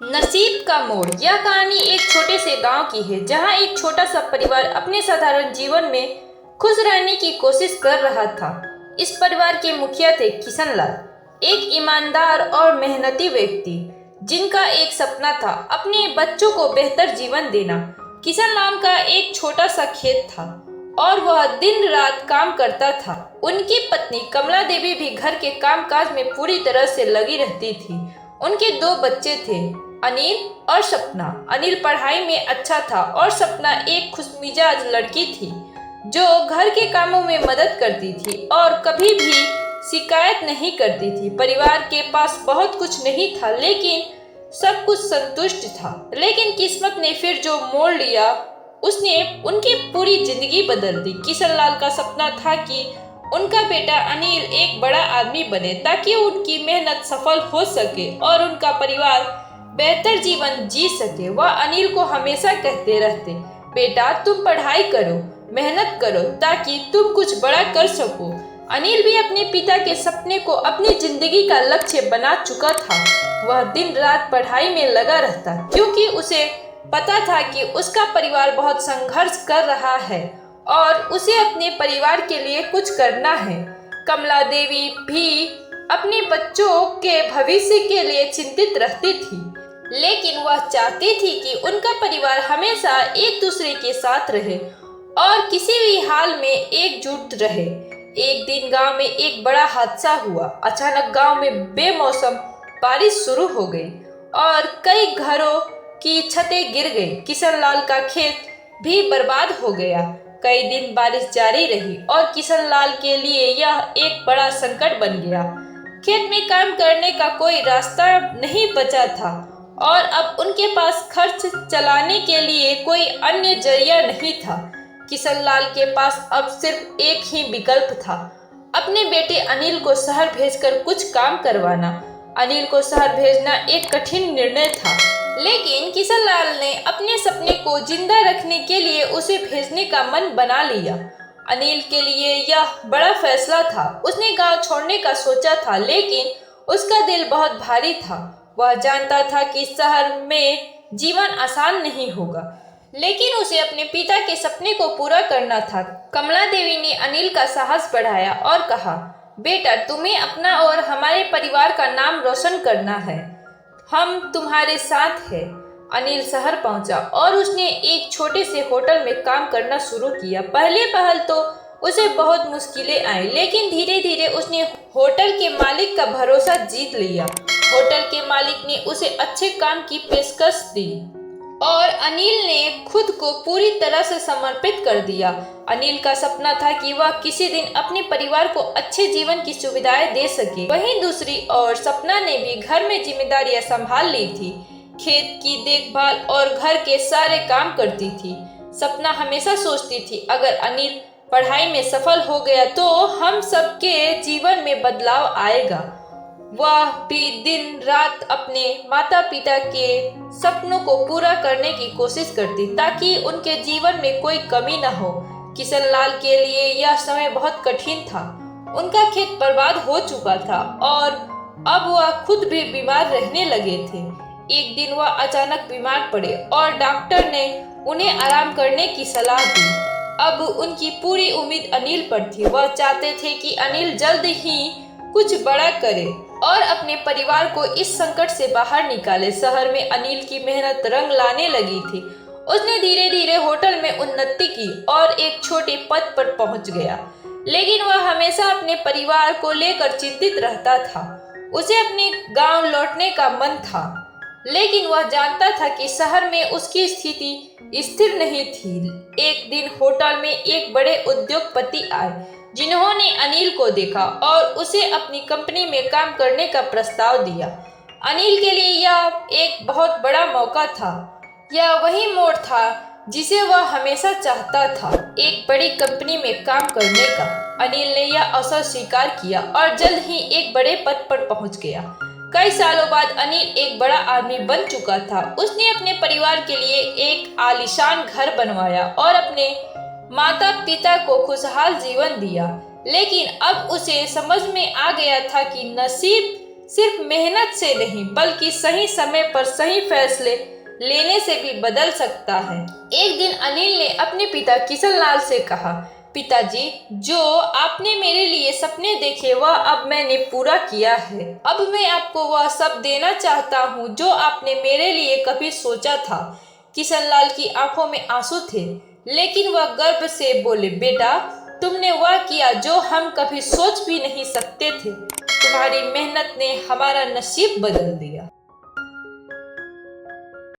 नसीब का मोड़। यह कहानी एक छोटे से गांव की है जहां एक छोटा सा परिवार अपने साधारण जीवन में खुश रहने की कोशिश कर रहा था। इस परिवार के मुखिया थे किशन लाल, एक ईमानदार और मेहनती व्यक्ति जिनका एक सपना था अपने बच्चों को बेहतर जीवन देना। किशन लाल का एक छोटा सा खेत था और वह दिन रात काम करता था। उनकी पत्नी कमला देवी भी घर के कामकाज में पूरी तरह से लगी रहती थी। उनके दो बच्चे थे, अनिल और सपना। अनिल पढ़ाई में अच्छा था और सपना एक खुशमिजाज लड़की थी जो घर के कामों में मदद करती थी और कभी भी शिकायत नहीं करती थी। परिवार के पास बहुत कुछ नहीं था लेकिन सब कुछ संतुष्ट था। लेकिन किस्मत ने फिर जो मोड़ लिया उसने उनकी पूरी जिंदगी बदल दी। किशन लाल का सपना था कि उनका बेटा अनिल एक बड़ा आदमी बने ताकि उनकी मेहनत सफल हो सके और उनका परिवार बेहतर जीवन जी सके। वह अनिल को हमेशा कहते रहते, बेटा तुम पढ़ाई करो, मेहनत करो ताकि तुम कुछ बड़ा कर सको। अनिल भी अपने पिता के सपने को अपनी जिंदगी का लक्ष्य बना चुका था। वह दिन रात पढ़ाई में लगा रहता क्योंकि उसे पता था कि उसका परिवार बहुत संघर्ष कर रहा है और उसे अपने परिवार के लिए कुछ करना है। कमला देवी भी अपने बच्चों के भविष्य के लिए चिंतित रहती थी, लेकिन वह चाहती थी कि उनका परिवार हमेशा एक दूसरे के साथ रहे और किसी भी हाल में एकजुट रहे। एक दिन गांव में एक बड़ा हादसा हुआ। अचानक गांव में बेमौसम बारिश शुरू हो गई और कई घरों की छतें गिर गई। किशन लाल का खेत भी बर्बाद हो गया। कई दिन बारिश जारी रही और किशन लाल के लिए यह एक बड़ा संकट बन गया। खेत में काम करने का कोई रास्ता नहीं बचा था और अब उनके पास खर्च चलाने के लिए कोई अन्य जरिया नहीं था। किशन लाल के पास अब सिर्फ एक ही विकल्प था, अपने बेटे अनिल को शहर भेजकर कुछ काम करवाना। अनिल को शहर भेजना एक कठिन निर्णय था, लेकिन किशन लाल ने अपने सपने को जिंदा रखने के लिए उसे भेजने का मन बना लिया। अनिल के लिए यह बड़ा फैसला था। उसने गांव छोड़ने का सोचा था लेकिन उसका दिल बहुत भारी था। वह जानता था कि शहर में जीवन आसान नहीं होगा, लेकिन उसे अपने पिता के सपने को पूरा करना था। कमला देवी ने अनिल का साहस बढ़ाया और कहा, बेटा तुम्हें अपना और हमारे परिवार का नाम रोशन करना है, हम तुम्हारे साथ हैं। अनिल शहर पहुंचा और उसने एक छोटे से होटल में काम करना शुरू किया। पहले पहल तो उसे बहुत मुश्किलें आई, लेकिन धीरे धीरे उसने होटल के मालिक का भरोसा जीत लिया। होटल के मालिक ने उसे अच्छे काम की पेशकश दी और अनिल ने खुद को पूरी तरह से समर्पित कर दिया। अनिल का सपना था कि वह किसी दिन अपने परिवार को अच्छे जीवन की सुविधाएं दे सके। वहीं दूसरी ओर सपना ने भी घर में जिम्मेदारियां संभाल ली थी। खेत की देखभाल और घर के सारे काम करती थी। सपना हमेशा सोचती थी, अगर अनिल पढ़ाई में सफल हो गया तो हम सबके जीवन में बदलाव आएगा। वह भी दिन रात अपने माता पिता के सपनों को पूरा करने की कोशिश करती ताकि उनके जीवन में कोई कमी न हो। किशन लाल के लिए यह समय बहुत कठिन था। उनका खेत बर्बाद हो चुका था और अब वह खुद भी बीमार रहने लगे थे। एक दिन वह अचानक बीमार पड़े और डॉक्टर ने उन्हें आराम करने की सलाह दी। अब उनकी पूरी उम्मीद अनिल पर थी। वह चाहते थे कि अनिल जल्द ही कुछ बड़ा करे और अपने परिवार को इस संकट से बाहर निकाले। शहर में अनिल की मेहनत रंग लाने लगी थी। उसने धीरे धीरे होटल में उन्नति की और एक छोटे पद पर पहुंच गया, लेकिन वह हमेशा अपने परिवार को लेकर चिंतित रहता था। उसे अपने गांव लौटने का मन था, लेकिन वह जानता था कि शहर में उसकी स्थिति स्थिर नहीं थी। एक दिन होटल में एक बड़े उद्योगपति आए जिन्होंने अनिल को देखा और उसे अपनी कंपनी में काम करने का प्रस्ताव दिया। अनिल के लिए यह एक बहुत बड़ा मौका था। यह वही मोड़ था जिसे वह हमेशा चाहता था, एक बड़ी कंपनी में काम करने का। अनिल ने यह अवसर स्वीकार किया और जल्द ही एक बड़े पद पर पहुंच गया। कई सालों बाद अनिल एक बड़ा आदमी बन चुका था। उसने अपने परिवार के लिए एक आलीशान घर बनवाया और अपने माता पिता को खुशहाल जीवन दिया। लेकिन अब उसे समझ में आ गया था कि नसीब सिर्फ मेहनत से नहीं बल्कि सही समय पर सही फैसले लेने से भी बदल सकता है। एक दिन अनिल ने अपने पिता किशनलाल से कहा, पिताजी, जो आपने मेरे लिए सपने देखे वह अब मैंने पूरा किया है। अब मैं आपको वह सब देना चाहता हूँ जो आपने मेरे लिए कभी सोचा था। किशनलाल की आंखों में आंसू थे, लेकिन वह गर्व से बोले, बेटा, तुमने वह किया जो हम कभी सोच भी नहीं सकते थे। तुम्हारी मेहनत ने हमारा नसीब बदल दिया।